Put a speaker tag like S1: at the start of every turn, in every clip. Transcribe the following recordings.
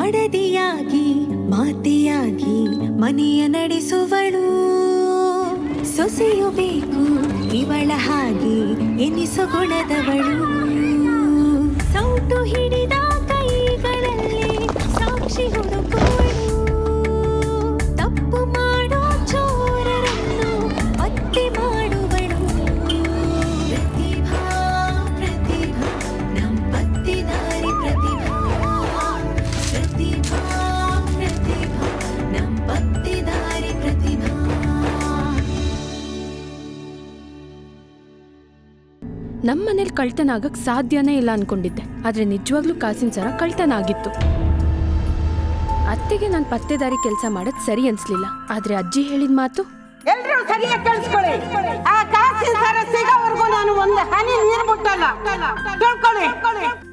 S1: ಮಡದಿಯಾಗಿ ಮಾತೆಯಾಗಿ ಮನೆಯ ನಡೆಸುವಳು ಸೊಸೆಯು ಬೇಕು ಇವಳ ಹಾಗೆ ಎನಿಸು ಗುಣದವಳು ಸೌಟು ಹಿಡಿದ ಕೈಗಳಲ್ಲಿ ಸಾಕ್ಷಿ ಹುಡುಕುವಳು ತಪ್ಪು ಮಾಡೋ ಚೋರರನ್ನು ಪತ್ತೆ ಮಾಡುವಳು ಪ್ರತಿಭಾ ಪ್ರತಿಭಾ ನಮ್ ಪತ್ತಿದಾರಿ ಪ್ರತಿಭಾ ಪ್ರತಿಭಾ ಪ್ರತಿಭಾ ನಮ್ ಪತ್ತಿದಾರಿ ಪ್ರತಿಭಾ.
S2: ನಮ್ಮ ಮನೇಲಿ ಕಳ್ತನ ಆಗಕ್ಕೆ ಸಾಧ್ಯನೇ ಇಲ್ಲ ಅನ್ಕೊಂಡಿದ್ದೆ, ಆದ್ರೆ ನಿಜವಾಗ್ಲೂ ಕಾಸಿನ ಸರ ಕಳ್ತನ ಆಗಿತ್ತು. ಅತ್ತೆಗೆ ನಾನು ಪತ್ತೆದಾರಿ ಕೆಲಸ ಮಾಡೋದು ಸರಿ ಅನ್ಸ್ಲಿಲ್ಲ, ಆದ್ರೆ ಅಜ್ಜಿ ಹೇಳಿದ ಮಾತು
S3: ಎಲ್ರೂ ಸರಿಯಾಗಿ ಕೇಳಿಸ್ಕೊಳ್ಳಿ. ಆ ಕಾಸಿನ ಸರ ಸಿಗೋವರೆಗೂ ನಾನು ಒಂದು ಹನಿ ನೀರು ಮುಟ್ಟಲ್ಲ. ತಿಳ್ಕೊಳ್ಳಿ.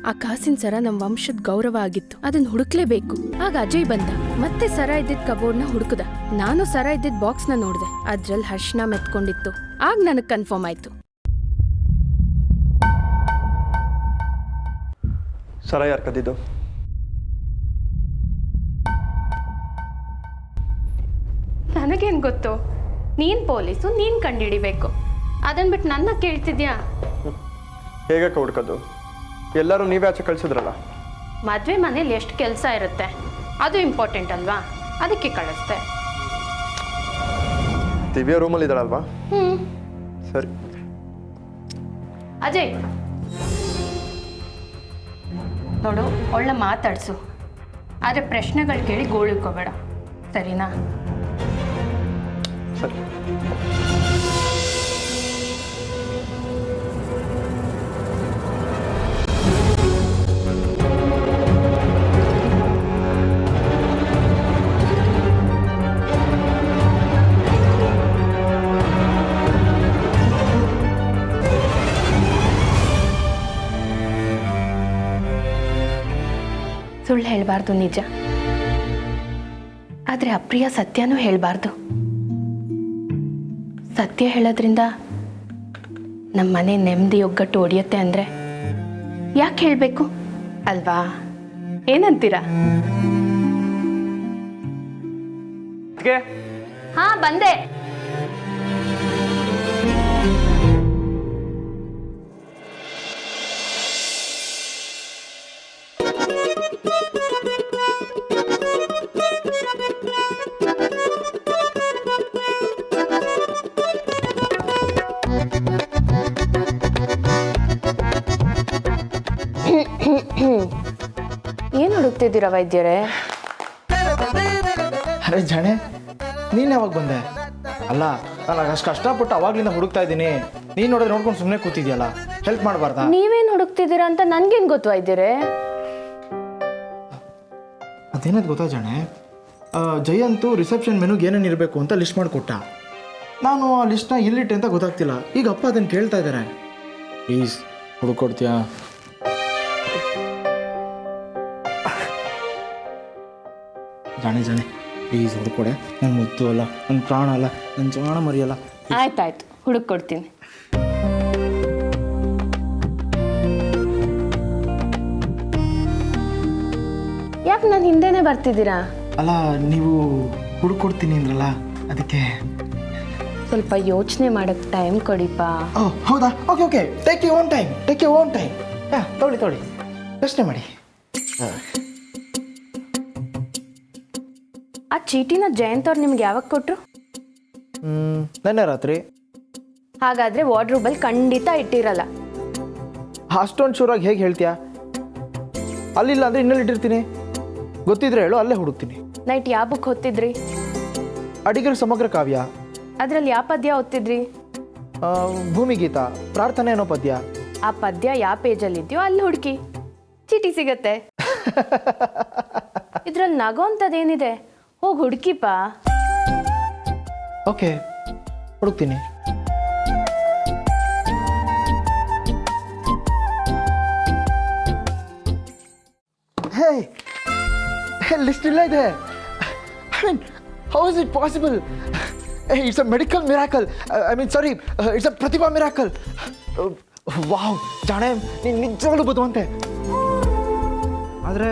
S2: ಆ ಕಾಸಿನ ಸರ ನಮ್ಮ ವಂಶದ ಗೌರವ ಆಗಿತ್ತು, ಅದನ್ನ ಹುಡುಕ್ಲೇಬೇಕು. ಆಗ ಅಜಯ್ ಬಂದ, ಮತ್ತೆ ಸರ ಇದ್ದಿದ್ ಕಬೋರ್ಡ್ನ ಹುಡುಕದ. ನಾನು ಸರ ಇದ್ದಿದ್ ಬಾಕ್ಸ್ನ ನೋಡ್ದೆ, ಅದ್ರಲ್ಲಿ ಹರ್ಷನ ಮೆತ್ಕೊಂಡಿತ್ತು. ಆಗ ನನಗ್ ಕನ್ಫರ್ಮ್ ಆಯ್ತು.
S4: ಸರ ಯಾರು ಕದ್ದಿದ್ದು?
S2: ನನಗೇನು ಗೊತ್ತು, ನೀನು ಪೊಲೀಸು, ನೀನು ಕಂಡುಹಿಡಿಬೇಕು. ಅದನ್ನ ಬಿಟ್ಟು ನನ್ನ ಕೇಳ್ತಿದ್ಯಾ?
S4: ಹೇಗಕ್ಕೆ ಹುಡ್ಕೋದು? ಎಲ್ಲರೂ ನೀವೇ ಆಚೆ ಕಳಿಸಿದ್ರಲ್ಲ.
S2: ಮದುವೆ ಮನೇಲಿ ಎಷ್ಟು ಕೆಲಸ ಇರುತ್ತೆ, ಅದು ಇಂಪಾರ್ಟೆಂಟ್ ಅಲ್ವಾ, ಅದಕ್ಕೆ ಕಳಿಸ್ದೆ.
S4: ದಿವ್ಯಾ ರೂಮಲ್ಲಿ ಇದ್ದಾಳಲ್ವಾ? ಸರಿ.
S2: ಅಜಯ್ ನೋಡು, ಒಳ್ಳೆ ಮಾತಾಡ್ಸು, ಆದರೆ ಪ್ರಶ್ನೆಗಳು ಕೇಳಿ ಗೋಳಿಕೋಬೇಡ, ಸರಿನಾ?
S4: ಸರಿ.
S2: ಸುಳ್ಳು ಹೇಳಬಾರ್ದು, ನಿಜ. ಆದರೆ ಅಪ್ರಿಯ ಸತ್ಯನೂ ಹೇಳಬಾರ್ದು. ಸತ್ಯ ಹೇಳೋದ್ರಿಂದ ನಮ್ಮ ಮನೆ ನೆಮ್ಮದಿ ಒಗ್ಗಟ್ಟು ಒಡೆಯುತ್ತೆ ಅಂದರೆ ಯಾಕೆ ಹೇಳಬೇಕು ಅಲ್ವಾ? ಏನಂತೀರಾ? ಹಾ, ಬಂದೆ. ಏನು ಹುಡುಕ್ತಿದ್ದೀರಾ ವೈದ್ಯರೇ?
S5: ಅರೆ ಜಾಣೆ, ನೀನು ಯಾವಾಗ ಬಂದೆ? ಅಲ್ಲ, ನಾನು ಅಷ್ಟು ಕಷ್ಟಪಟ್ಟು ಅವಾಗ್ಲಿಂದ ಹುಡುಕ್ತಾ ಇದ್ದೀನಿ. ನೀನು ನೋಡಿದ್ರೆ ನೋಡ್ಕೊಂಡು ಸುಮ್ಮನೆ ಕೂತಿದ್ಯಲ್ಲ, ಹೆಲ್ಪ್ ಮಾಡಬಾರ್ದಾ?
S2: ನೀವೇನು ಹುಡುಕ್ತಿದ್ದೀರಾ ಅಂತ ನನ್ಗೇನು ಗೊತ್ತು ವೈದ್ಯರೇ?
S5: ಅದೇನದು ಗೊತ್ತಾ ಜಾಣೆ, ಜಯಂತು ರಿಸೆಪ್ಷನ್ ಮೆನುಗೆ ಏನೇನು ಇರಬೇಕು ಅಂತ ಲಿಸ್ಟ್ ಮಾಡಿಕೊಟ್ಟ. ನಾನು ಆ ಲಿಸ್ಟ್ನ ಎಲ್ಲಿಟ್ಟೆ ಅಂತ ಗೊತ್ತಾಗ್ತಿಲ್ಲ. ಈಗ ಅಪ್ಪ ಅದನ್ನು ಕೇಳ್ತಾ ಇದ್ದಾರೆ. ಪ್ಲೀಸ್ ಹುಡುಕೊಡ್ತೀಯಾ? ಜಾಣೆ ಜಾಣೆ ಪ್ಲೀಸ್ ಹುಡುಕೊಡೆ. ನನ್ನ ಮುದ್ದು ಅಲ್ಲ, ನನ್ನ ಪ್ರಾಣ ಅಲ್ಲ, ನನ್ನ ಜಾಣ ಮರಿಯಲ್ಲ.
S2: ಆಯ್ತಾಯ್ತು, ಹುಡುಕೊಡ್ತೀನಿ. ಯಾಕೆ ನಾನು ಹಿಂದೆನೇ ಬರ್ತಿದ್ದೀರಾ?
S5: ಅಲ್ಲ, ನೀವು ಹುಡುಕೊಡ್ತೀನಿ ಅಂದ್ರಲ್ಲ, ಅದಕ್ಕೆ.
S2: ಸ್ವಲ್ಪ ಯೋಚನೆ ಮಾಡಕ್ಕೆ ಟೈಮ್ ಕೊಡಿಪ್ಪ.
S5: ಓಹ್ ಹೌದಾ? Okay okay, take you own time, take you own time. ಹಾಂ, ತೊಗೊಳ್ಳಿ ಯೋಚನೆ ಮಾಡಿ.
S2: ಆ ಚೀಟಿನ ಜಯಂತ್ ಅವ್ರು ನಿಮ್ಗೆ ಯಾವಾಗ ಕೊಟ್ಟರು?
S5: ನೆನ್ನೆ ರಾತ್ರಿ.
S2: ಹಾಗಾದರೆ ವಾರ್ಡ್ರೂಬಲ್ಲಿ ಖಂಡಿತ ಇಟ್ಟಿರಲ್ಲ.
S5: ಅಷ್ಟೊಂದು ಶೂರಾಗಿ ಹೇಗೆ ಹೇಳ್ತೀಯಾ? ಅಲ್ಲಿಲ್ಲ ಅಂದರೆ ಇನ್ನೆಲ್ಲಿ ಇಟ್ಟಿರ್ತೀನಿ? ಗೊತ್ತಿದ್ರೆ ಹೇಳು, ಅಲ್ಲೇ ಹುಡುಕ್ತೀನಿ.
S2: ನೈಟ್ ಯಾವ ಬುಕ್ ಓದ್ತಿದ್ರಿ?
S5: ಅಡಿಗರ ಸಮಗ್ರ ಕಾವ್ಯ.
S2: ಅದರಲ್ಲಿ ಯಾವ ಪದ್ಯ ಓದ್ತಿದ್ರಿ?
S5: ಭೂಮಿಗೀತ, ಪ್ರಾರ್ಥನೆ ಅನ್ನೋ ಪದ್ಯ.
S2: ಆ ಪದ್ಯ ಯಾವ ಪೇಜಲ್ಲಿದೆಯೋ ಅಲ್ಲಿ ಹುಡುಕಿ, ಚೀಟಿ ಸಿಗತ್ತೆ. ಇದ್ರಲ್ಲಿ ನಗೋ ಅಂತದೇನಿದೆ? ಹೋಗಿ ಹುಡುಕಿಪ್ಪ.
S5: ಓಕೆ, ಹುಡುಕ್ತೀನಿ. ಹೇ, ಲಿಸ್ಟ್ ಇಲ್ಲ ಇದೆ. I mean, how is it possible? It's a medical miracle. I mean sorry, it's a Pratibha miracle. Wow ಜಾಣೆ, ನೀನು ನಿಜವಾಗ್ಲೂ ಬುದ್ಧಿವಂತೆ. ಆದರೆ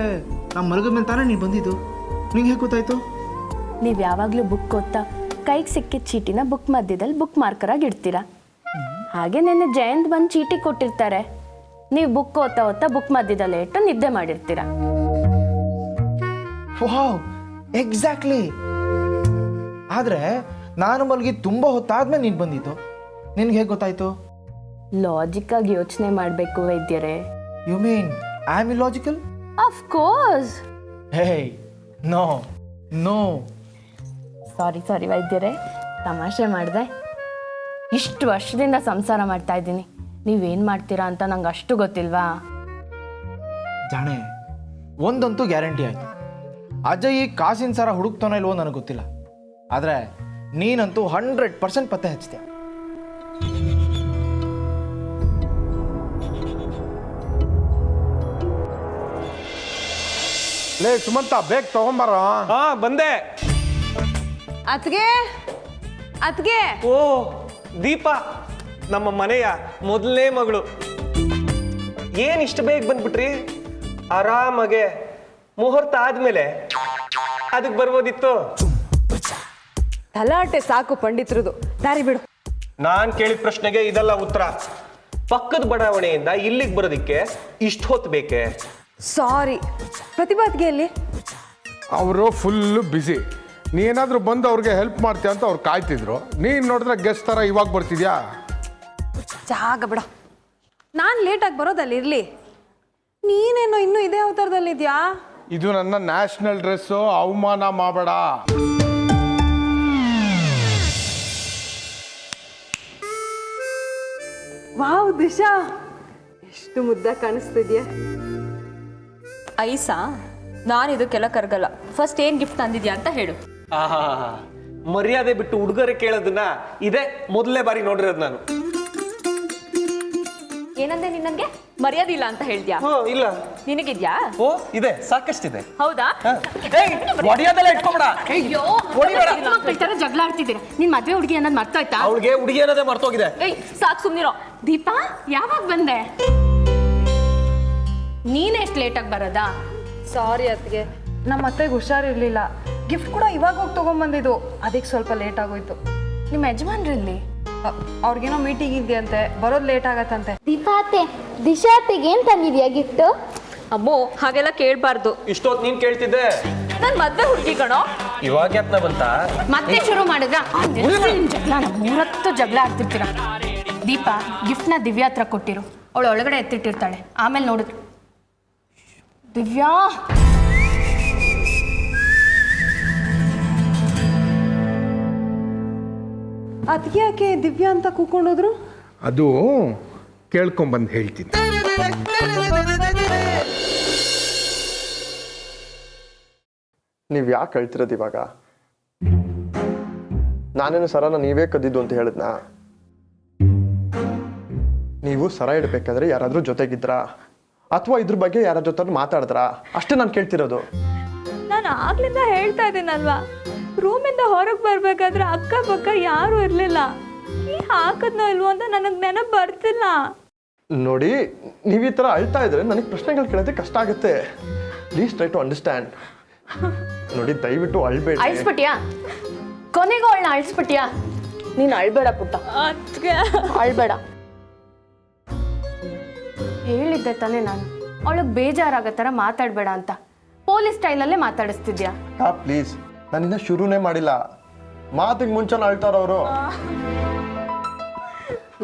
S5: ನಮ್ಮ ಮಲಗದ ಮೇಲೆ ತಾನೇ ನೀನು ಬಂದಿದ್ದು. ನಿಂಗೆ ಹೇಗೆ ಗೊತ್ತಾಯ್ತು?
S2: ನೀವು ಯಾವಾಗಲೂ ಬುಕ್ ಓದ್ತಾ ಕೈಗೆ ಸಿಕ್ಕಿದ ಚೀಟಿನ ಬುಕ್ ಮಧ್ಯದಲ್ಲಿ ಬುಕ್ ಮಾರ್ಕರಾಗಿ ಇಡ್ತೀರಾ. ಹಾಗೆ ನೆನ್ನೆ ಜಯಂತ್ ಬಂದು ಚೀಟಿ ಕೊಟ್ಟಿರ್ತಾರೆ. ನೀವು ಬುಕ್ ಓದ್ತಾ ಓದ್ತಾ ಬುಕ್ ಮಧ್ಯದಲ್ಲಿ ಇಟ್ಟು ನಿದ್ದೆ ಮಾಡಿರ್ತೀರಾ.
S5: Wow, exactly. ಆದರೆ ನಾನು ಮಲಗಿ ತುಂಬ ಹೊತ್ತಾದ್ಮೇಲೆ ನೀನು ಬಂದಿದ್ದು. ನಿನ್ಗೆ ಹೇಗೆ ಗೊತ್ತಾಯ್ತು?
S2: ಲಾಜಿಕ್ಕಾಗಿ ಯೋಚನೆ ಮಾಡಬೇಕು ವೈದ್ಯರೇ.
S5: You mean I am illogical?
S2: Of course.
S5: Hey, no no.
S2: Sorry ವೈದ್ಯರೇ, ತಮಾಷೆ ಮಾಡಿದೆ. ಇಷ್ಟು ವರ್ಷದಿಂದ ಸಂಸಾರ ಮಾಡ್ತಾ ಇದ್ದೀನಿ, ನೀವೇನು ಮಾಡ್ತೀರಾ ಅಂತ ನಂಗೆ ಅಷ್ಟು ಗೊತ್ತಿಲ್ವಾ?
S5: ಜಾಣೆ, ಒಂದಂತೂ ಗ್ಯಾರಂಟಿ ಆಯಿತು. ಅಜಯ್ ಈ ಕಾಸಿನ ಸರ ಹುಡುಕ್ತಾನೋ ಇಲ್ವೋ ನನಗೆ ಗೊತ್ತಿಲ್ಲ. ಆದರೆ ನೀನಂತೂ 100% ಪತ್ತೆ ಹಚ್ತೀಯ.
S6: ಲೇ ಸುಮಂತ, ಬೇಗ ತಗೊಂಬಾರ.
S4: ಹಾ ಬಂದೆ.
S3: ಅತ್ಗೆ
S4: ಓ ದೀಪ, ನಮ್ಮ ಮನೆಯ ಮೊದಲನೇ ಮಗಳು. ಏನ್ ಇಷ್ಟು ಬೇಗ ಬಂದ್ಬಿಟ್ರಿ? ಆರಾಮಾಗೆ ಮುಹೂರ್ತ ಆದ್ಮೇಲೆ ಅದಕ್ಕೆ ಬರ್ಬೋದಿತ್ತು.
S3: ತಲಾಟೆ ಸಾಕು ಪಂಡಿತರದು, ದಾರಿ ಬಿಡು.
S4: ನಾನ್ ಕೇಳಿದ ಪ್ರಶ್ನೆಗೆ ಇದೆಲ್ಲ ಉತ್ತರ. ಪಕ್ಕದ ಬಡಾವಣೆಯಿಂದ ಇಲ್ಲಿಗೆ ಬರೋದಿಕ್ಕೆ ಇಷ್ಟು ಹೊತ್ತು ಬೇಕೆ?
S3: ಸಾರಿ, ಪ್ರತಿಭಾತ್ಗೆಯಲ್ಲಿ
S6: ಅವರು ಫುಲ್ಲು ಬ್ಯುಸಿ. ನೀನಾದರೂ ಬಂದು ಅವ್ರಿಗೆ ಹೆಲ್ಪ್ ಮಾಡ್ತೀಯ ಅಂತ ಅವ್ರು ಕಾಯ್ತಿದ್ರು. ನೀನು ನೋಡಿದ್ರೆ ಗೆಸ್ಟ್ ಥರ ಇವಾಗ ಬರ್ತಿದ್ಯಾ?
S3: ಜಾಗ ಬಿಡ. ನಾನು ಲೇಟಾಗಿ ಬರೋದಲ್ಲಿ ಇರಲಿ, ನೀನೇನೋ ಇನ್ನೂ ಇದೇ ಅವತಾರದಲ್ಲಿದ್ಯಾ?
S6: ಇದು ನನ್ನ ನ್ಯಾಷನಲ್ ಡ್ರೆಸ್ಸು, ಅವಮಾನ ಮಾಡಬೇಡ.
S3: ವಾವ್ ದಿಶಾ, ಎಷ್ಟು ಮುದ್ದ ಕಾಣಿಸ್ತಿದ್ಯಾ.
S7: ಐಸಾ, ನಾನು ಇದಕ್ಕೆಲ್ಲ ಕರ್ಗಲ್ಲ. ಫಸ್ಟ್ ಏನು ಗಿಫ್ಟ್ ತಂದಿದ್ಯಾ ಅಂತ ಹೇಳು.
S4: ಮರ್ಯಾದೆ ಬಿಟ್ಟು ಉಡುಗೊರೆ ಕೇಳೋದನ್ನ ಇದೇ ಮೊದಲನೇ ಬಾರಿ ನೋಡಿರೋದು ನಾನು.
S7: ಏನಂದೆ ನಿನ್ನಂಗೆ? ಮರ್ಯಾದೆ ಇಲ್ಲ ಅಂತ ಹೇಳ್ದ್ಯಾ?
S4: ಇಲ್ಲ.
S7: ನಿನಗಿದ್ಯಾ?
S4: ಓ ಇದೆ, ಸಾಕಷ್ಟಿದೆ.
S7: ಹೌದಾ?
S4: ಒಡಿಯೋದೆಲ್ಲ ಇಟ್ಕೊಬೇಡ.
S7: ಅಯ್ಯೋ,
S2: ಮಕ್ಕಳ ಥರ ಜಗಳ ಆಡ್ತಿದ್ದೀರಾ. ನಿನ್ ಮದ್ವೆ ಹುಡುಗಿ ಅನ್ನೋದು ಮರ್ತೋಯ್ತಾ?
S4: ಅವಳಿಗೆ ಹುಡುಗಿ ಅನ್ನೋದೇ ಮರ್ತೋಗಿದೆ.
S7: ಏಯ್ ಸಾಕು, ಸುಮ್ನಿರೋ.
S2: ದೀಪಾ, ಯಾವಾಗ ಬಂದೆ? ನೀನ್ ಎಷ್ಟು ಲೇಟಾಗಿ ಬರೋದಾ?
S3: ಸಾರಿ ಅತ್ಗೆ, ನಮ್ಮ ಅತ್ತೆಗೆ ಹುಷಾರಿರ್ಲಿಲ್ಲ. ಗಿಫ್ಟ್ ಕೂಡ ಇವಾಗ ಹೋಗಿ ತಗೊಂಡ್ಬಂದಿದ್ದು, ಅದಕ್ಕೆ ಸ್ವಲ್ಪ ಲೇಟ್ ಆಗೋಯ್ತು.
S2: ನಿಮ್ಮ ಯಜಮಾನ್ರಲ್ಲಿ
S3: ಅವ್ರಿಗೇನೋ ಮೀಟಿಂಗ್ ಇದೆಯಂತೆ, ಬರೋದು ಲೇಟ್ ಆಗತ್ತಂತೆ.
S8: ದೀಪಾತೆ, ದಿಶಾತಿಗೆ ಏನ್ ತಂದಿದ್ಯಾ ಗಿಫ್ಟ್?
S7: ಅಮ್ಮೋ, ಹಾಗೆಲ್ಲ ಕೇಳಬಾರ್ದು.
S4: ಇಷ್ಟೊತ್ತು ನೀನ್ ಕೇಳ್ತಿದ್ದೆ.
S7: ನನ್ನ ಮದ್ವೆ ಹುಡುಗಿ ಕಣೋ.
S4: ಇವಾಗ ಯಾತ್ನ ಬಂತ?
S2: ಮತ್ತೆ ಶುರು ಮಾಡಿದ್ರ ಜಗಳ? ಮೂರತ್ತು ಜಗಳ ಆಡ್ತಿರ್ತೀರ. ದೀಪ, ಗಿಫ್ಟ್ನ ದಿವ್ಯಾ ಹತ್ರ ಕೊಟ್ಟಿರು, ಅವಳು ಒಳಗಡೆ ಎತ್ತಿಟ್ಟಿರ್ತಾಳೆ. ಆಮೇಲೆ ನೋಡಿದ್ರು. ದಿವ್ಯಾ,
S3: ಅದಕ್ಕೆ ಯಾಕೆ ದಿವ್ಯಾ ಅಂತ ಕೂಕೊಂಡೋದ್ರು?
S6: ಅದು ಕೇಳ್ಕೊಂಬಂದು ಹೇಳ್ತೀನಿ.
S4: ನೀವು ಯಾಕೆ ಹೇಳ್ತಿರೋದು ಇವಾಗ? ನಾನೇನು ಸರನ ನೀವೇ ಕದ್ದಿದ್ದು ಅಂತ ಹೇಳಿದ್ನಾ? ನೀವು ಸರ ಇಡಬೇಕಾದ್ರೆ ಯಾರಾದ್ರೂ ಜೊತೆಗಿದ್ರಾ ಅಥವಾ ಇದ್ರ ಬಗ್ಗೆ ಯಾರ ಜೊತೆ ಮಾತಾಡಿದ್ರಾ? ಅಷ್ಟೇ ನಾನು ಕೇಳ್ತಿರೋದು.
S7: ನಾನು ಆಗ್ಲಿಂದ ಹೇಳ್ತಾ ಇದ್ದೀನಲ್ವಾ, ರೂಮಿಂದ ಹೊರಗೆ ಬರ್ಬೇಕಾದ್ರೆ ಅಕ್ಕಪಕ್ಕ ಯಾರು ಇರಲಿಲ್ಲ. ಈ ಹಾಕದ್ನೋ ಇಲ್ವೋ ಅಂತ ನನಗೆ ನೆನಪು ಬರ್ತಿಲ್ಲ.
S4: ನೋಡಿ, ನೀವು ಈ ಥರ ಅಳ್ತಾ ಇದ್ರೆ ನನಗೆ ಪ್ರಶ್ನೆಗಳು ಕೇಳೋದಕ್ಕೆ ಕಷ್ಟ ಆಗುತ್ತೆ. Please try to understand. ನೋಡಿ, ದಯವಿಟ್ಟು ಅಳ್ಬೇಡಿ.
S2: ಅಳಿಸ್ಬಿಟ್ಯಾ? ಕೊನೆಗೂ ಅವಳನ್ನ ಅಳಿಸ್ಬಿಟ್ಯಾ? ನೀನು ಅಳ್ಬೇಡ ಪುಟ್ಟ, ಅಳ್ಬೇಡ. ಹೇಳಿದ್ದೆ ತಾನೇ ನಾನು, ಅವಳಿಗೆ ಬೇಜಾರಾಗೋ ಥರ ಮಾತಾಡಬೇಡ ಅಂತ. ಪೊಲೀಸ್ ಸ್ಟೈಲಲ್ಲೇ ಮಾತಾಡಿಸ್ತಿದ್ಯಾ?
S4: ಪ್ಲೀಸ್, ನಾನಿನ್ನ ಶುರುನೇ ಮಾಡಿಲ್ಲ. ಮಾತಿಗೆ ಮುಂಚೆನ ಅಳ್ತಾರವರು.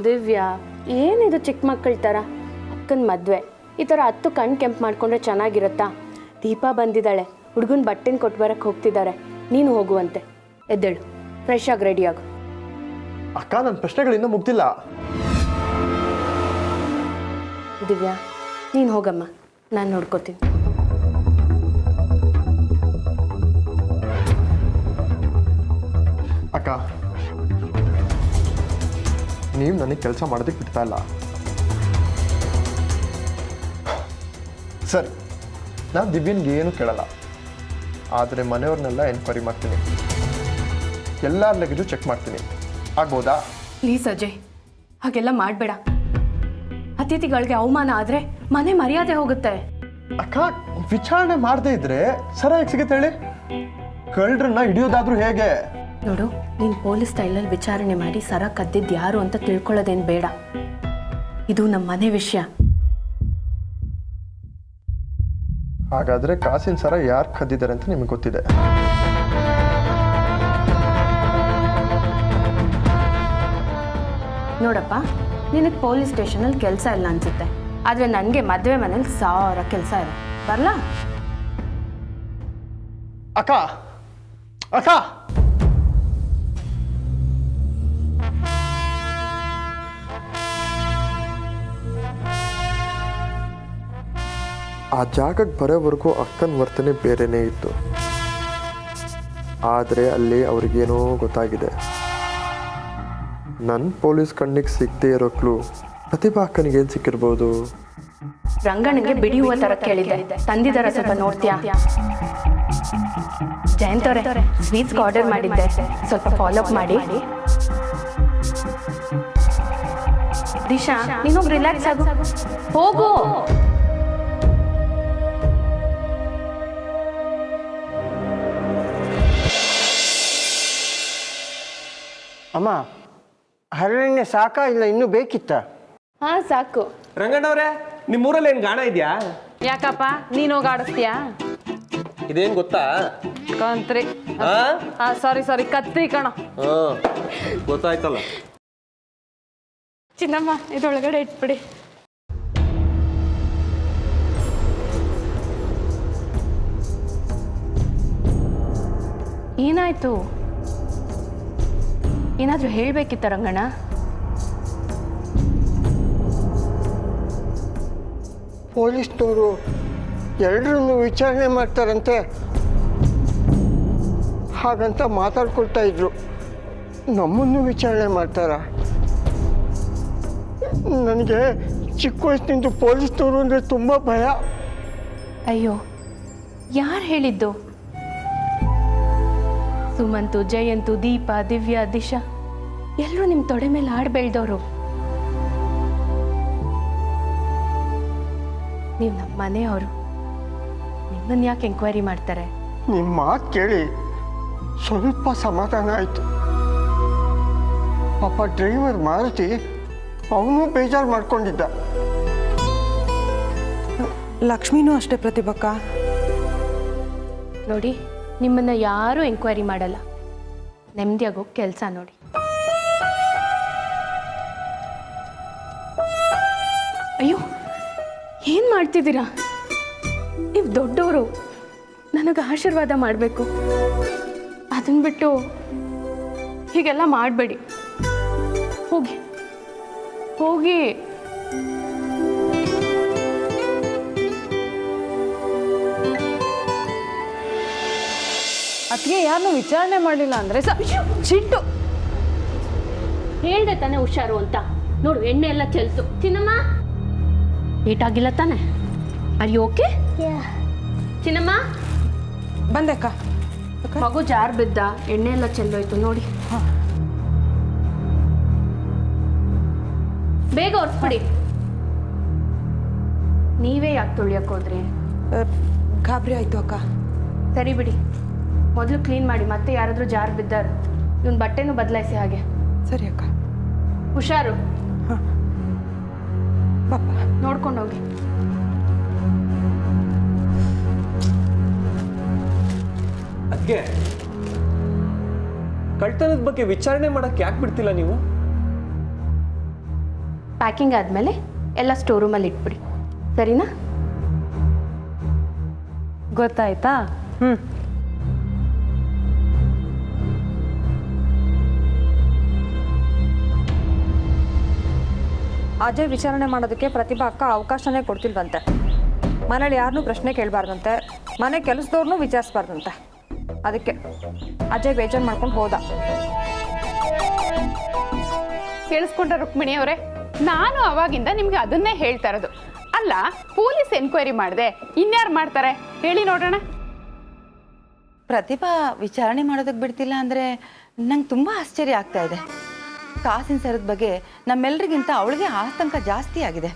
S2: ದಿವ್ಯಾ, ಏನಿದು ಚಿಕ್ಕ ಮಕ್ಕಳ ಥರ? ಅಕ್ಕನ ಮದುವೆ ಈ ಥರ 10 ಕಣ್ಣು ಕೆಂಪು ಮಾಡ್ಕೊಂಡ್ರೆ ಚೆನ್ನಾಗಿರುತ್ತಾ? ದೀಪ ಬಂದಿದ್ದಾಳೆ, ಹುಡುಗನ ಬಟ್ಟೆನ ಕೊಟ್ಟು ಬರಕ್ಕೆ ಹೋಗ್ತಿದ್ದಾರೆ. ನೀನು ಹೋಗುವಂತೆ. ಎದ್ದೇಳು, ಫ್ರೆಶ್ ಆಗಿ ರೆಡಿ ಆಗು.
S4: ಅಕ್ಕ, ನನ್ನ ಪ್ರಶ್ನೆಗಳಿಂದ ಮುಗ್ದಿಲ್ಲ.
S2: ದಿವ್ಯಾ, ನೀನು ಹೋಗಮ್ಮ, ನಾನು ನೋಡ್ಕೋತೀನಿ.
S4: ಅಕ್ಕ, ನೀವು ನನಗೆ ಕೆಲಸ ಮಾಡೋದಕ್ಕೆ ಬಿಡ್ತಾ ಇಲ್ಲ. ಸರಿ, ನಾನು ದಿವ್ಯನ್ಗೆ ಏನು ಕೇಳಲ್ಲ, ಆದರೆ ಮನೆಯವ್ರನ್ನೆಲ್ಲ ಎನ್ಕ್ವೈರಿ ಮಾಡ್ತೀನಿ. ಎಲ್ಲರ ಲಗೇಜು ಚೆಕ್ ಮಾಡ್ತೀನಿ. ಆಗ್ಬೋದಾ?
S2: ಪ್ಲೀಸ್ ಅಜಯ್, ಹಾಗೆಲ್ಲ ಮಾಡಬೇಡ. ಅತಿಥಿಗಳಿಗೆ ಅವಮಾನ ಆದರೆ ಮನೆ ಮರ್ಯಾದೆ ಹೋಗುತ್ತೆ.
S4: ಅಕ್ಕ ವಿಚಾರಣೆ ಮಾಡದೇ ಇದ್ರೆ ಸರ ಹೇಗೆ ಸಿಗುತ್ತೆ ಹೇಳಿ? ಕಳ್ಳರನ್ನ ಹಿಡಿಯೋದಾದ್ರೂ ಹೇಗೆ?
S2: ನೋಡು, ನೀನು ಪೊಲೀಸ್ ಸ್ಟೈಲಲ್ಲಿ ವಿಚಾರಣೆ ಮಾಡಿ ಸರ ಕದ್ದಿದ್ದು ಯಾರು ಅಂತ ತಿಳ್ಕೊಳ್ಳೋದೇನು ಬೇಡ. ಇದು ನಮ್ಮ ಮನೆ ವಿಷಯ.
S4: ಹಾಗಾದ್ರೆ ಕಾಸಿನ ಸರ ಯಾರು ಕದ್ದಿದ್ದಾರೆ ಅಂತ ನಿಮಗೆ ಗೊತ್ತಿದೆ.
S2: ನೋಡಪ್ಪ, ನಿನಗೆ ಪೊಲೀಸ್ ಸ್ಟೇಷನಲ್ಲಿ ಕೆಲಸ ಇಲ್ಲ ಅನ್ಸುತ್ತೆ, ಆದರೆ ನನಗೆ ಮದುವೆ ಮನೇಲಿ 1000 ಕೆಲಸ ಇದೆ. ಬರಲಾ?
S4: ಅಕ್ಕ ಅಕ್ಕ ಆ ಜಾಗಕ್ಕೆ ಬರೋವರೆಗೂ ಅಕ್ಕನ ವರ್ತನೆ ಬೇರೆನೇ ಇತ್ತು. ಆದರೆ ಅಲ್ಲಿ ಅವ್ರಿಗೇನೋ ಗೊತ್ತಾಗಿದೆ. ನನ್ನ ಪೊಲೀಸ್ ಕಣ್ಣಿಗೆ ಸಿಗದೆ ಇರೋ ಕ್ಲೂ ಪ್ರತಿಭಾ ಅಕ್ಕನಿಗೇನು ಸಿಕ್ಕಿರ್ಬೋದು?
S2: ರಂಗನಿಗೆ ಬಿಡಿ ಹೂವ ತರ ಕೇಳಿದೆ, ತಂದಿದ್ದಾರ ಸ್ವಲ್ಪ ನೋಡ್ತೀಯಾ? ಜಯಂತ್ ಅವರೇ, ಸ್ವೀಟ್ಸ್ಗೆ ಆರ್ಡರ್ ಮಾಡಿದ್ದೆ, ಸ್ವಲ್ಪ ಫಾಲೋಅಪ್ ಮಾಡಿ. ದಿಶಾ, ನೀನು ರಿಲ್ಯಾಕ್ಸ್ ಆಗು, ಹೋಗು.
S3: ಅಮ್ಮ, ಹರಳೆಣ್ಣೆ ಸಾಕಾ ಇಲ್ಲ ಇನ್ನೂ ಬೇಕಿತ್ತ?
S2: ಹಾ, ಸಾಕು.
S9: ರಂಗಣ್ಣವ್ರೆ, ನಿಮ್ಮೂರಲ್ಲಿ ಏನು ಗಾಣ ಇದೆಯಾ?
S10: ಯಾಕಪ್ಪ ನೀನು ಹೋಗಿ ಆಡಿಸ್ತೀಯಾ?
S9: ಇದೇನು ಗೊತ್ತಾ?
S10: ಕಂತ್ರಿ. ಸಾರಿ ಕತ್ರಿ ಕಣ.
S9: ಗೊತ್ತಾಯ್ತಲ್ಲ.
S10: ಚಿನ್ನಮ್ಮ, ಇದ್ರೊಳಗಡೆ ಇಟ್ಬಿಡಿ.
S2: ಏನಾಯ್ತು? ಏನಾದರೂ ಹೇಳಬೇಕಿತ್ತ ರಂಗಣ್ಣ?
S3: ಪೊಲೀಸ್ನವರು ಎಲ್ಲರನ್ನು ವಿಚಾರಣೆ ಮಾಡ್ತಾರಂತೆ, ಹಾಗಂತ ಮಾತಾಡ್ಕೊಳ್ತಾ ಇದ್ರು. ನಮ್ಮನ್ನು ವಿಚಾರಣೆ ಮಾಡ್ತಾರ? ನನಗೆ ಚಿಕ್ಕ ವಯಸ್ಸಿನಿಂದ ಪೊಲೀಸ್ನವರು ಅಂದರೆ ತುಂಬ ಭಯ.
S2: ಅಯ್ಯೋ, ಯಾರು ಹೇಳಿದ್ದು? ಸುಮಂತು, ಜಯಂತು, ದೀಪ, ದಿವ್ಯಾ, ದಿಶಾ ಎಲ್ಲರೂ ನಿಮ್ಮ ತೊಡೆ ಮೇಲೆ ಆಡ್ ಬೆಳೆದವರು. ನೀವು ನಮ್ಮ ಮನೆಯವರು, ನಿಮ್ಮನ್ನು ಯಾಕೆ ಎಂಕ್ವೈರಿ ಮಾಡ್ತಾರೆ?
S3: ನಿಮ್ಮ ಮಾತು ಕೇಳಿ ಸ್ವಲ್ಪ ಸಮಾಧಾನ ಆಯಿತು. ಪಾಪ ಡ್ರೈವರ್ ಮಾರುತಿ ಅವನು ಬೇಜಾರು ಮಾಡ್ಕೊಂಡಿದ್ದ.
S11: ಲಕ್ಷ್ಮಿನೂ ಅಷ್ಟೇ ಪ್ರತಿಭಕ್ಕ.
S2: ನೋಡಿ, ನಿಮ್ಮನ್ನು ಯಾರೂ ಎಂಕ್ವೈರಿ ಮಾಡಲ್ಲ. ನೆಮ್ಮದಿಯಾಗೋಗಿ ಕೆಲಸ ನೋಡಿ. ಅಯ್ಯೋ, ಏನು ಮಾಡ್ತಿದ್ದೀರಾ? ನೀವು ದೊಡ್ಡವರು, ನನಗೆ ಆಶೀರ್ವಾದ ಮಾಡಬೇಕು. ಅದನ್ನ ಬಿಟ್ಟು ಹೀಗೆಲ್ಲ ಮಾಡಬೇಡಿ. ಹೋಗಿ ಹೋಗಿ.
S10: ಅದಕ್ಕೆ ಯಾರನ್ನೂ ವಿಚಾರಣೆ ಮಾಡಲಿಲ್ಲ ಅಂದರೆ ಚಿಟ್ಟು
S2: ಹೇಳ್ದೆ ತಾನೆ ಹುಷಾರು ಅಂತ. ನೋಡು, ಎಣ್ಣೆ ಎಲ್ಲ ಚೆಲ್ತು. ಚಿನ್ನಮ್ಮ, ಏಟಾಗಿಲ್ಲ ತಾನೆ? Are you okay? ಚಿನ್ನಮ್ಮ,
S11: ಬಂದಕ್ಕ.
S2: ಮಗು ಜಾರ್ ಬಿದ್ದ, ಎಣ್ಣೆ ಎಲ್ಲ ಚೆಲ್ಲೋಯ್ತು ನೋಡಿ. ಬೇಗ ಹೊರ್ಸ್ಬಿಡಿ. ನೀವೇ ಯಾಕೆ ತೊಳಿಯಕ್ಕೆ ಹೋದ್ರಿ?
S11: ಗಾಬರಿ ಆಯ್ತು ಅಕ್ಕ.
S2: ಸರಿ ಬಿಡಿ, ಮೊದಲು ಕ್ಲೀನ್ ಮಾಡಿ, ಮತ್ತೆ ಯಾರಾದರೂ ಜಾರ್ ಬಿದ್ದಾರು. ಇವನ್ ಬಟ್ಟೆನೂ ಬದಲಾಯಿಸಿ ಹಾಗೆ.
S11: ಸರಿ ಅಕ್ಕ.
S2: ಹುಷಾರು.
S11: ಪಾಪ
S2: ನೋಡ್ಕೊಂಡು ಹೋಗಿ.
S9: ಅದಕ್ಕೆ ಕಳ್ತನದ ಬಗ್ಗೆ ವಿಚಾರಣೆ ಮಾಡಕ್ಕೆ ಯಾಕೆ ಬಿಡ್ತಿಲ್ಲ ನೀವು?
S2: ಪ್ಯಾಕಿಂಗ್ ಆದಮೇಲೆ ಎಲ್ಲ ಸ್ಟೋರ್ ರೂಮಲ್ಲಿ ಇಟ್ಬಿಡಿ, ಸರಿನಾ?
S10: ಗೊತ್ತಾಯ್ತಾ?
S11: ಅಜಯ್ ವಿಚಾರಣೆ ಮಾಡೋದಕ್ಕೆ ಪ್ರತಿಭಾ ಅಕ್ಕ ಅವಕಾಶನೇ ಕೊಡ್ತಿಲ್ವಂತೆ. ಮನೇಲಿ ಯಾರನ್ನೂ ಪ್ರಶ್ನೆ ಕೇಳಬಾರ್ದಂತೆ, ಮನೆ ಕೆಲಸದವ್ರನ್ನೂ ವಿಚಾರಿಸ್ಬಾರ್ದಂತೆ. ಅದಕ್ಕೆ ಅಜಯ್ ಬೇಜಾರು ಮಾಡ್ಕೊಂಡು ಹೋದ.
S10: ಕೇಳಿಸ್ಕೊಂಡ್ರ ರುಕ್ಮಿಣಿ ಅವರೇ? ನಾನು ಅವಾಗಿಂದ ನಿಮ್ಗೆ ಅದನ್ನೇ ಹೇಳ್ತಾ ಇರೋದು. ಅಲ್ಲ, ಪೊಲೀಸ್ ಎನ್ಕ್ವೈರಿ ಮಾಡಿದೆ, ಇನ್ಯಾರು ಮಾಡ್ತಾರೆ ಹೇಳಿ ನೋಡೋಣ.
S12: ಪ್ರತಿಭಾ ವಿಚಾರಣೆ ಮಾಡೋದಕ್ಕೆ ಬಿಡ್ತಿಲ್ಲ ಅಂದರೆ ನಂಗೆ ತುಂಬ ಆಶ್ಚರ್ಯ ಆಗ್ತಾ ಇದೆ. ಕಾಸಿನ ಸರದ ಬಗ್ಗೆ ನಮ್ಮೆಲ್ಲರಿಗಿಂತ ಅವಳಿಗೆ ಆತಂಕ ಜಾಸ್ತಿ ಆಗಿದೆ.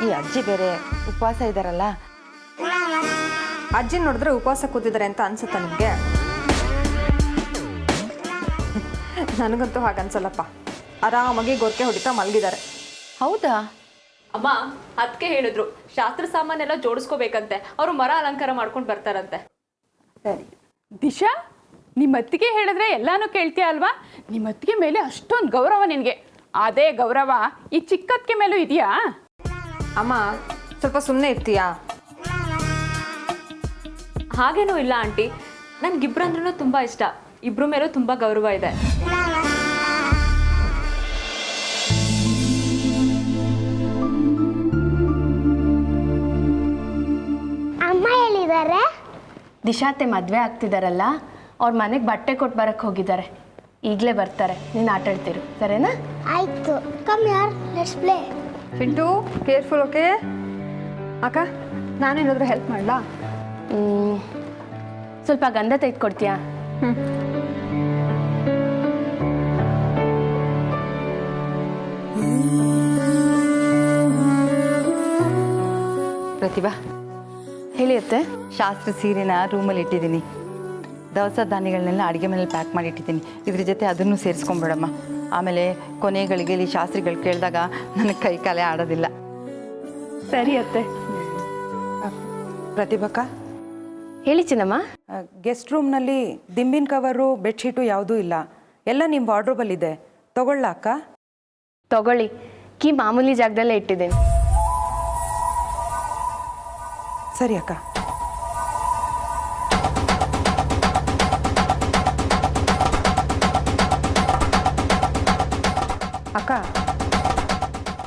S12: ಈ ಅಜ್ಜಿ ಬೇರೆ ಉಪವಾಸ ಇದ್ದಾರಲ್ಲ,
S11: ಅಜ್ಜಿ ನೋಡಿದ್ರೆ ಉಪವಾಸ ಕೂತಿದ್ದಾರೆ ಅಂತ ಅನ್ಸುತ್ತಾ ನಿಮಗೆ? ನನಗಂತೂ ಹಾಗನ್ಸಲ್ಲಪ್ಪ. ಆರಾಮಾಗಿ ಗೊರಕೆ ಹೊಡಿತಾ ಮಲಗಿದ್ದಾರೆ.
S12: ಹೌದಾ?
S7: ಅಮ್ಮ ಅದಕ್ಕೆ ಹೇಳಿದ್ರು ಶಾಸ್ತ್ರ ಸಾಮಾನೆಲ್ಲ ಜೋಡಿಸ್ಕೋಬೇಕಂತೆ, ಅವರು ಮರ ಅಲಂಕಾರ ಮಾಡ್ಕೊಂಡು ಬರ್ತಾರಂತೆ.
S12: ಸರಿ.
S10: ದಿಶಾ, ನಿಮ್ಮ ಅತ್ತಿಗೆ ಹೇಳಿದ್ರೆ ಎಲ್ಲಾನು ಕೇಳ್ತೀಯ ಅಲ್ವಾ? ನಿಮ್ಮ ಅತ್ತಿಗೆ ಮೇಲೆ ಅಷ್ಟೊಂದು ಗೌರವ ನಿನಗೆ. ಅದೇ ಗೌರವ ಈ ಚಿಕ್ಕತ್ತಿಗೆ ಮೇಲೂ ಇದೆಯಾ?
S11: ಅಮ್ಮ ಸ್ವಲ್ಪ ಸುಮ್ಮನೆ ಇರ್ತೀಯಾ?
S7: ಹಾಗೇನೂ ಇಲ್ಲ ಆಂಟಿ, ನನ್ಗಿಬ್ರಂದ್ರೂ ತುಂಬ ಇಷ್ಟ, ಇಬ್ರ ಮೇಲೂ ತುಂಬ ಗೌರವ ಇದೆ.
S8: ಅಮ್ಮ ಹೇಳಿದ್ದಾರೆ
S2: ದಿಶಾತೆ ಮದುವೆ ಆಗ್ತಿದಾರಲ್ಲ, ಅವ್ರ ಮನೆಗೆ ಬಟ್ಟೆ ಕೊಟ್ಟು ಬರಕ್ಕೆ ಹೋಗಿದ್ದಾರೆ. ಈಗಲೇ ಬರ್ತಾರೆ, ನೀನು ಆಟ ಆಡ್ತಿರು, ಸರಿನಾ?
S8: ಆಯ್ತು. ಕಮ್ ಯಾರ್, let's play.
S11: Pintu, careful, okay? ಅಕ್ಕ, ನಾನೇನಾದರೂ ಹೆಲ್ಪ್ ಮಾಡಲಾ?
S2: ಸ್ವಲ್ಪ ಗಂಧ ತೆಗೆದುಕೊಡ್ತೀಯಾ?
S12: ಪ್ರತಿಭಾ,
S2: ಹೇಳಿ ಅತ್ತೆ.
S12: ಶಾಸ್ತ್ರ ಸೀರೆನ ರೂಮಲ್ಲಿ ಇಟ್ಟಿದ್ದೀನಿ. ದವಸ ಧಾನ್ಯಗಳನ್ನೆಲ್ಲ ಅಡುಗೆ ಮನೇಲಿ ಪ್ಯಾಕ್ ಮಾಡಿ ಇಟ್ಟಿದ್ದೀನಿ. ಇದ್ರ ಜೊತೆ ಅದನ್ನು ಸೇರಿಸ್ಕೊಂಬಿಡಮ್ಮ. ಆಮೇಲೆ ಕೊನೆಗಳಿಗೆ ಇಲ್ಲಿ ಶಾಸ್ತ್ರಿಗಳು ಕೇಳಿದಾಗ ನನಗೆ ಕೈ ಕಾಲೇ ಆಡೋದಿಲ್ಲ.
S2: ಸರಿ ಅತ್ತೆ.
S13: ಪ್ರತಿಭಕ್ಕ,
S2: ಹೇಳಿ ಚಿನ್ನಮ್ಮ.
S13: ಗೆಸ್ಟ್ ರೂಮ್ನಲ್ಲಿ ದಿಂಬಿನ ಕವರು ಬೆಡ್ಶೀಟು ಯಾವುದೂ ಇಲ್ಲ, ಎಲ್ಲ ನಿಮ್ಮ ವಾರ್ಡ್ರೋಬಲ್ಲಿದೆ. ತಗೊಳ್ಳ ಅಕ್ಕ?
S2: ತಗೊಳ್ಳಿ, ಕೀ ಮಾಮೂಲಿ ಜಾಗದಲ್ಲೇ ಇಟ್ಟಿದ್ದೀನಿ.
S13: ಸರಿ ಅಕ್ಕ.
S11: ಅಕ್ಕ,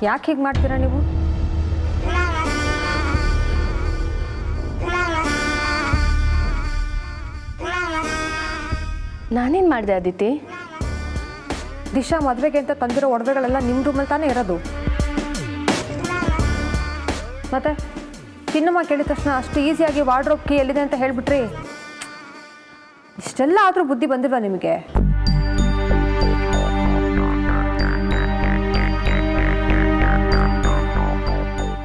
S11: ಯಾಕೆ ಹೀಗೆ ಮಾಡ್ತೀರಾ ನೀವು?
S2: ನಾನೇನು ಮಾಡಿದೆ ಅದಿತಿ?
S11: ದಿಶಾ ಮದುವೆಗೆ ಅಂತ ತಂದಿರೋ ಒಡವೆಗಳೆಲ್ಲ ನಿಮ್ಮ ರೂಮಲ್ಲಿ ತಾನೇ ಇರೋದು. ಮತ್ತೆ ಚಿನ್ನಮ್ಮ ಕೇಳಿದ ತಕ್ಷಣ ಅಷ್ಟು ಈಸಿಯಾಗಿ ವಾರ್ಡ್ರೋಬ್ ಕೀ ಎಲ್ಲಿದೆ ಅಂತ ಹೇಳಿಬಿಟ್ರಿ. ಇಷ್ಟೆಲ್ಲ ಆದರೂ ಬುದ್ಧಿ ಬಂದಿಲ್ವಾ ನಿಮಗೆ?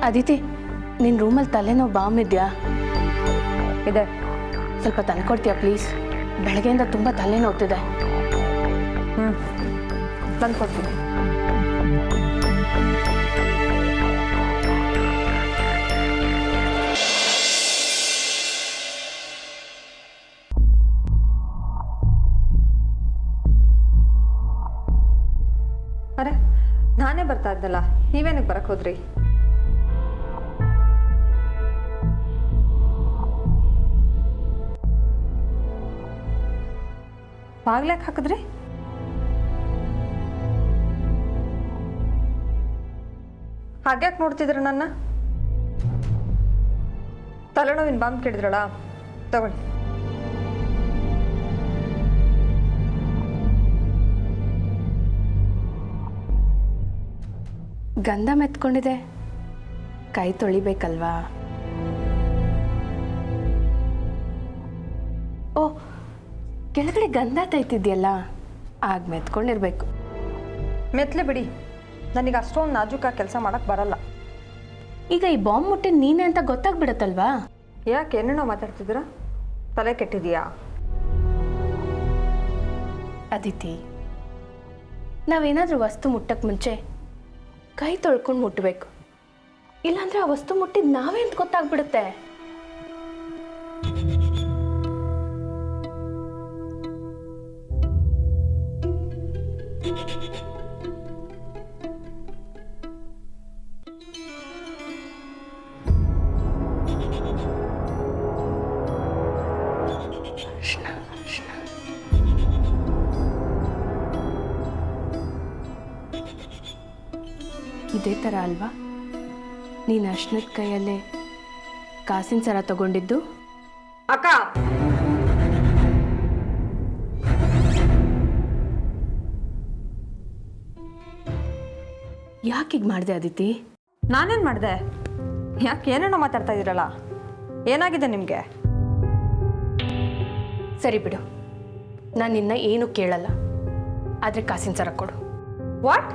S2: ಅದಿತಿ, ನಿನ್ನ ರೂಮಲ್ಲಿ ತಲೆನೋವು ಬಾಮ್ ಇದೆಯಾ?
S11: ಇದೆ.
S2: ಸ್ವಲ್ಪ ತಂದ್ಕೊಡ್ತೀಯಾ ಪ್ಲೀಸ್? ಬೆಳಗ್ಗೆಯಿಂದ ತುಂಬ ತಲೆನೋವ್ತಿದೆ.
S11: ತಂದ್ಕೊಡ್ತೀನಿ. ಅರೆ, ನಾನೇ ಬರ್ತಾ ಇದ್ದಲ್ಲ, ನೀವೇನಕ್ಕೆ ಬರಕ್ಕೆ ಹೋದ್ರಿ? ಬಾಗ್ಲಾಕ್ ಹಾಕಿದ್ರಿ? ಹಾಗ್ಯಾಕೆ ನೋಡ್ತಿದ್ರು ನನ್ನ? ತಲೆನೋವಿನ ಬಾಂಬ್ ಕೇಳಿದ್ರಲ್ಲ, ತಗೊಳ್ಳಿ.
S2: ಗಂಧ ಮೆತ್ಕೊಂಡಿದೆ, ಕೈ ತೊಳಿಬೇಕಲ್ವಾ? ಓ, ಕೆಳಗಡೆ ಗಂಧ ತೈತಿದ್ಯಲ್ಲ, ಆಗ ಮೆತ್ಕೊಂಡಿರ್ಬೇಕು.
S11: ಮೆತ್ಲೆ ಬಿಡಿ, ನನಗೆ ಅಷ್ಟೊಂದು ನಾಜೂಕ ಕೆಲಸ ಮಾಡಕ್ಕೆ ಬರಲ್ಲ.
S2: ಈಗ ಈ ಬಾಂಬ್ ಮುಟ್ಟಿ ನೀನೇ ಅಂತ ಗೊತ್ತಾಗ್ಬಿಡತ್ತಲ್ವಾ?
S11: ಯಾಕೆ ಏನೇನೋ ಮಾತಾಡ್ತಿದ್ದೀರಾ? ತಲೆ ಕೆಟ್ಟಿದೆಯಾ?
S2: ಅದಿತಿ, ನಾವೇನಾದರೂ ವಸ್ತು ಮುಟ್ಟಕ್ಕೆ ಮುಂಚೆ ಕೈ ತೊಳ್ಕೊಂಡು ಮುಟ್ಟಬೇಕು, ಇಲ್ಲಾಂದ್ರೆ ಆ ವಸ್ತು ಮುಟ್ಟಿದ್ದು ನಾವೇ ಅಂತ ಗೊತ್ತಾಗ್ಬಿಡುತ್ತೆ. ಇದೇ ಥರ ಅಲ್ವಾ ನೀನು ಅರ್ಶನದ ಕೈಯಲ್ಲೇ ಕಾಸಿನ ಸರ ತಗೊಂಡಿದ್ದು?
S11: ಅಕ್ಕ,
S2: ಯಾಕೀಗ ಮಾಡಿದೆ ಅದಿತಿ?
S11: ನಾನೇನು ಮಾಡಿದೆ? ಯಾಕೆ ಏನೇನೋ ಮಾತಾಡ್ತಾ ಇದ್ದೀರಲ್ಲ, ಏನಾಗಿದೆ ನಿಮಗೆ?
S2: ಸರಿ ಬಿಡು, ನಾನು ನಿನ್ನ ಏನು ಕೇಳಲ್ಲ, ಆದರೆ ಕಾಸಿನ ಸರ ಕೊಡು.
S11: ವಾಟ್?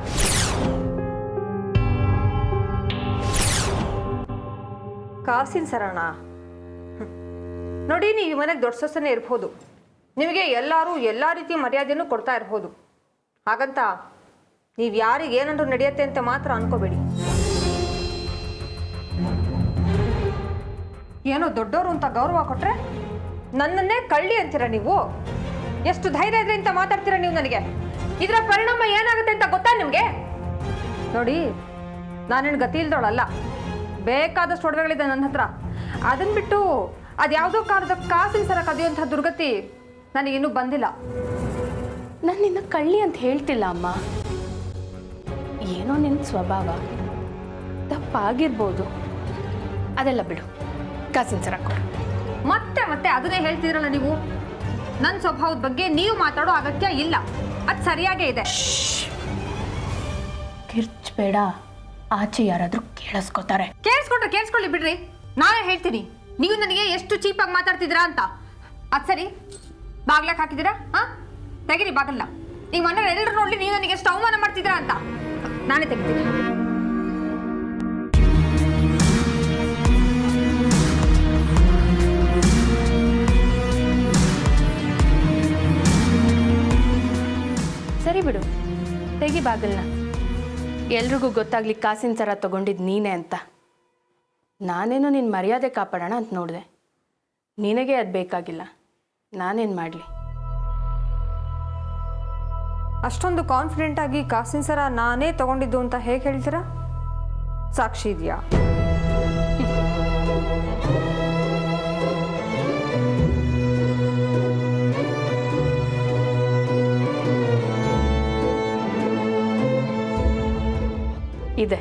S11: ಕಾಸಿನ ಸರಣ? ನೋಡಿ, ನೀವು ಈ ಮನೆಗೆ ದೊಡ್ಡ ಸೊಸೆನೇ ಇರ್ಬೋದು, ನಿಮಗೆ ಎಲ್ಲರೂ ಎಲ್ಲ ರೀತಿಯ ಮರ್ಯಾದೆನೂ ಕೊಡ್ತಾ ಇರ್ಬೋದು. ಹಾಗಂತ ನೀವು ಯಾರಿಗೆ ಏನಂದ್ರೂ ನಡೆಯುತ್ತೆ ಅಂತ ಮಾತ್ರ ಅನ್ಕೋಬೇಡಿ. ಏನೋ ದೊಡ್ಡವರು ಅಂತ ಗೌರವ ಕೊಟ್ರೆ ನನ್ನನ್ನೇ ಕಳ್ಳಿ ಅಂತೀರ ನೀವು. ಎಷ್ಟು ಧೈರ್ಯ ಇದ್ರೆ ಅಂತ ಮಾತಾಡ್ತೀರ ನೀವು ನನಗೆ. ಇದರ ಪರಿಣಾಮ ಏನಾಗುತ್ತೆ ಅಂತ ಗೊತ್ತಾ ನಿಮಗೆ? ನೋಡಿ, ನಾನೇನು ಗತಿ ಇಲ್ದವಳಲ್ಲ, ಬೇಕಾದಷ್ಟು ಒಡವೆಗಳಿದೆ ನನ್ನ ಹತ್ರ. ಅದನ್ನ ಬಿಟ್ಟು ಅದ್ಯಾವುದೋ ಕಾಲದ ಕಾಸಿನ ಸರ ಕದಿಯುವಂಥ ದುರ್ಗತಿ ನನಗಿನ್ನೂ ಬಂದಿಲ್ಲ.
S2: ನಾನು ನಿನ್ನ ಕಳ್ಳಿ ಅಂತ ಹೇಳ್ತಿಲ್ಲ ಅಮ್ಮ, ಏನೋ ನಿನ್ನ ಸ್ವಭಾವ ತಪ್ಪಾಗಿರ್ಬೋದು, ಅದೆಲ್ಲ ಬಿಡು. ಕಾಸಿನ ಸರ ಕೊಡು.
S11: ಮತ್ತೆ ಮತ್ತೆ ಅದನ್ನೇ ಹೇಳ್ತಿದ್ರಲ್ಲ ನೀವು. ನನ್ನ ಸ್ವಭಾವದ ಬಗ್ಗೆ ನೀವು ಮಾತಾಡೋ ಅಗತ್ಯ ಇಲ್ಲ, ಅದು ಸರಿಯಾಗೇ ಇದೆ.
S2: ಕಿರ್ಚ್ಬೇಡ, ಆಚೆ ಯಾರಾದರೂ ಕೇಳಿಸ್ಕೊತಾರೆ.
S11: ಕೇಳಿಸ್ಕೊಳ್ಳಿ ಬಿಡ್ರಿ. ನಾನೇ ಹೇಳ್ತೀನಿ ನೀವು ನನಗೆ ಎಷ್ಟು ಚೀಪಾಗಿ ಮಾತಾಡ್ತಿದ್ದೀರಾ ಅಂತ. ಅದು ಸರಿ, ಬಾಗ್ಲಕ್ಕೆ ಹಾಕಿದ್ದೀರಾ? ತೆಗೀರಿ ಬಾಗಲ್ಲ. ಈ ಮನೇಲಿ ಎಲ್ಲರೂ ನೋಡ್ಲಿ ನೀವು ನನಗೆ ಎಷ್ಟು ಅವಮಾನ ಮಾಡ್ತಿದ್ದೀರಾ ಅಂತ. ನಾನೇ ತೆಗಿತೀನಿ.
S2: ಸರಿ ಬಿಡು, ತೆಗಿ ಬಾಗಲ್ನ. ಎಲ್ರಿಗೂ ಗೊತ್ತಾಗ್ಲಿ ಕಾಸಿನ ಸರ ತಗೊಂಡಿದ್ದು ನೀನೇ ಅಂತ. ನಾನೇನೋ ನಿನ್ನ ಮರ್ಯಾದೆ ಕಾಪಾಡೋಣ ಅಂತ ನೋಡಿದೆ. ನಿನಗೆ ಅದು ಬೇಕಾಗಿಲ್ಲ, ನಾನೇನು ಮಾಡಲಿ?
S11: ಅಷ್ಟೊಂದು ಕಾನ್ಫಿಡೆಂಟ್ ಆಗಿ ಕಾಸಿನ ಸರ ನಾನೇ ತಗೊಂಡಿದ್ದು ಅಂತ ಹೇಗೆ ಹೇಳ್ತೀರಾ? ಸಾಕ್ಷಿ ಇದೆಯಾ?
S2: ಇದೆ.